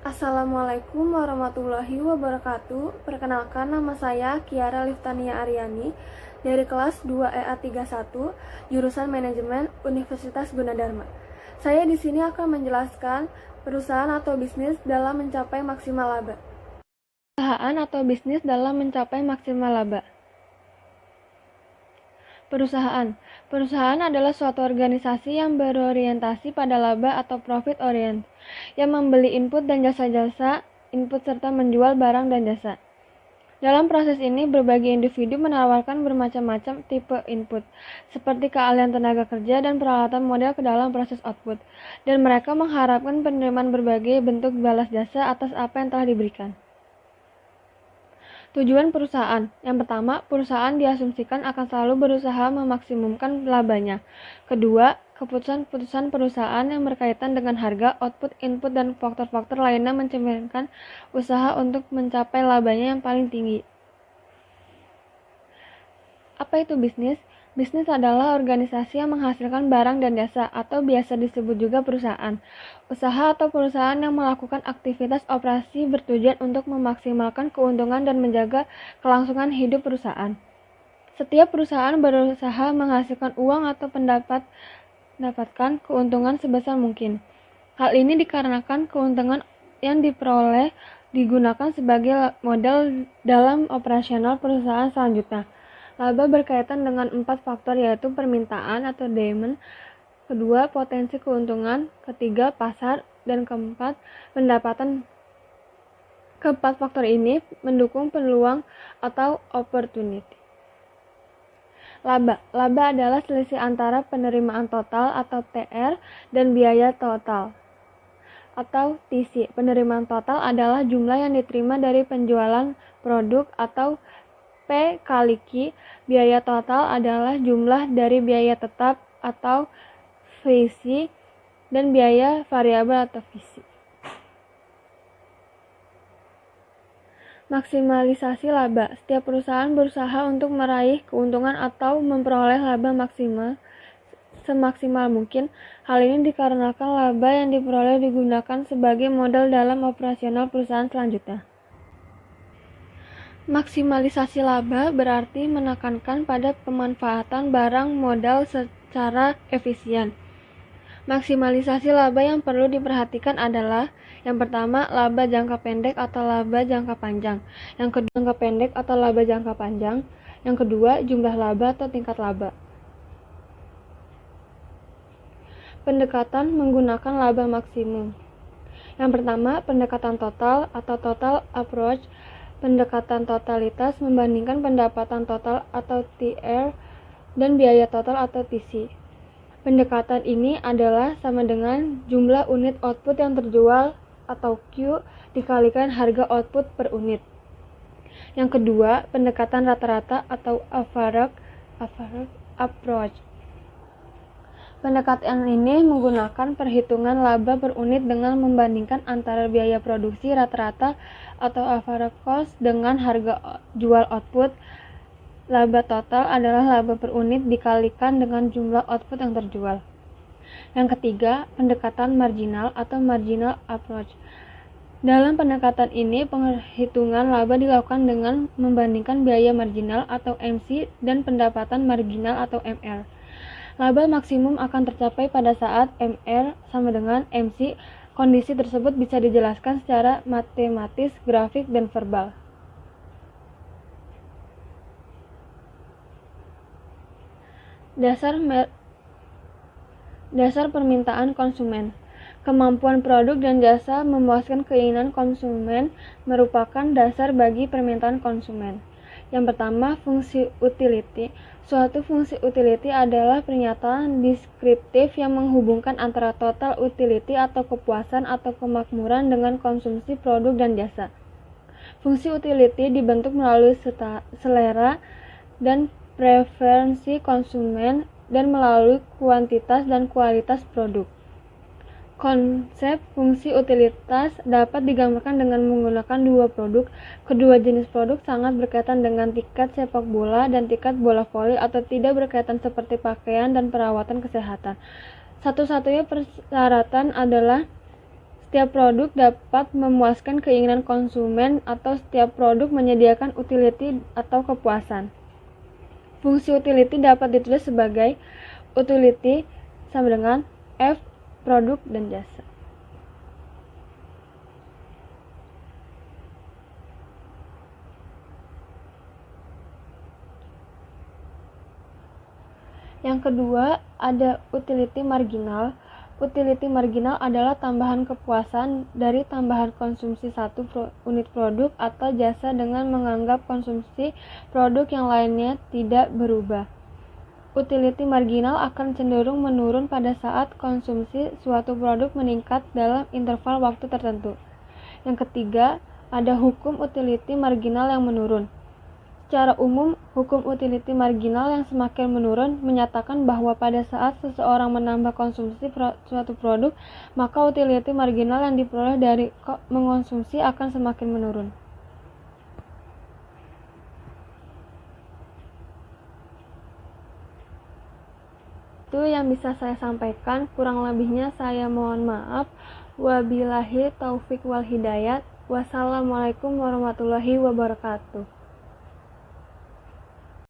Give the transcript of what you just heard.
Assalamualaikum warahmatullahi wabarakatuh. Perkenalkan, nama saya Kiara Liftania Aryani dari kelas 2 EA31 jurusan Manajemen Universitas Gunadarma. Saya di sini akan menjelaskan perusahaan atau bisnis dalam mencapai maksimal laba. Perusahaan atau bisnis dalam mencapai maksimal laba. Perusahaan adalah suatu organisasi yang berorientasi pada laba atau profit orient, yang membeli input dan jasa-jasa input serta menjual barang dan jasa. Dalam proses ini, berbagai individu menawarkan bermacam-macam tipe input, seperti keahlian tenaga kerja dan peralatan model ke dalam proses output, dan mereka mengharapkan penerimaan berbagai bentuk balas jasa atas apa yang telah diberikan. Tujuan perusahaan. Yang pertama, perusahaan diasumsikan akan selalu berusaha memaksimumkan labanya. Kedua, keputusan-keputusan perusahaan yang berkaitan dengan harga, output, input, dan faktor-faktor lainnya mencerminkan usaha untuk mencapai labanya yang paling tinggi. Apa itu bisnis? Bisnis adalah organisasi yang menghasilkan barang dan jasa, atau biasa disebut juga perusahaan. Usaha atau perusahaan yang melakukan aktivitas operasi bertujuan untuk memaksimalkan keuntungan dan menjaga kelangsungan hidup perusahaan. Setiap perusahaan berusaha menghasilkan uang atau mendapatkan keuntungan sebesar mungkin. Hal ini dikarenakan keuntungan yang diperoleh digunakan sebagai modal dalam operasional perusahaan selanjutnya. Laba berkaitan dengan 4 faktor, yaitu permintaan atau demand, kedua potensi keuntungan, ketiga pasar, dan keempat pendapatan. Keempat faktor ini mendukung peluang atau opportunity. Laba adalah selisih antara penerimaan total atau TR dan biaya total atau TC. Penerimaan total adalah jumlah yang diterima dari penjualan produk atau P kali Q. Biaya total adalah jumlah dari biaya tetap atau VC dan biaya variabel atau VC. Maksimalisasi laba. Setiap perusahaan berusaha untuk meraih keuntungan atau memperoleh laba semaksimal mungkin. Hal ini dikarenakan laba yang diperoleh digunakan sebagai modal dalam operasional perusahaan selanjutnya. Maksimalisasi laba berarti menekankan pada pemanfaatan barang modal secara efisien. Maksimalisasi laba yang perlu diperhatikan adalah: yang pertama, laba jangka pendek atau laba jangka panjang. Yang kedua, jangka pendek atau laba jangka panjang. Yang kedua, jumlah laba atau tingkat laba. Pendekatan menggunakan laba maksimum. Yang pertama, pendekatan total atau total approach. Pendekatan totalitas membandingkan pendapatan total atau TR dan biaya total atau TC. Pendekatan ini adalah sama dengan jumlah unit output yang terjual atau Q dikalikan harga output per unit. Yang kedua, pendekatan rata-rata atau average approach. Pendekatan ini menggunakan perhitungan laba per unit dengan membandingkan antara biaya produksi rata-rata atau average cost dengan harga jual output. Laba total adalah laba per unit dikalikan dengan jumlah output yang terjual. Yang ketiga, pendekatan marginal atau marginal approach. Dalam pendekatan ini, penghitungan laba dilakukan dengan membandingkan biaya marginal atau MC dan pendapatan marginal atau MR. Laba maksimum akan tercapai pada saat MR sama dengan MC. Kondisi tersebut bisa dijelaskan secara matematis, grafik, dan verbal. Dasar permintaan konsumen. Kemampuan produk dan jasa memuaskan keinginan konsumen merupakan dasar bagi permintaan konsumen. Yang pertama, fungsi utility. Suatu fungsi utility adalah pernyataan deskriptif yang menghubungkan antara total utility atau kepuasan atau kemakmuran dengan konsumsi produk dan jasa. Fungsi utility dibentuk melalui selera dan preferensi konsumen dan melalui kuantitas dan kualitas produk. Konsep fungsi utilitas dapat digambarkan dengan menggunakan dua produk. Kedua jenis produk sangat berkaitan dengan tiket sepak bola dan tiket bola voli, atau tidak berkaitan seperti pakaian dan perawatan kesehatan. Satu-satunya persyaratan adalah Setiap produk dapat memuaskan keinginan konsumen atau setiap produk menyediakan utility atau kepuasan. Fungsi utility dapat ditulis sebagai utility sama dengan F produk dan jasa. Yang kedua, ada utility marginal. Utility marginal adalah tambahan kepuasan dari tambahan konsumsi satu unit produk atau jasa dengan menganggap konsumsi produk yang lainnya tidak berubah. Utility marginal akan cenderung menurun pada saat konsumsi suatu produk meningkat dalam interval waktu tertentu. Yang ketiga, ada hukum utility marginal yang menurun. Secara umum, hukum utility marginal yang semakin menurun menyatakan bahwa pada saat seseorang menambah konsumsi suatu produk, maka utility marginal yang diperoleh dari mengonsumsi akan semakin menurun. Itu yang bisa saya sampaikan, kurang lebihnya saya mohon maaf. Wabillahi taufik wal hidayat. Wassalamualaikum warahmatullahi wabarakatuh.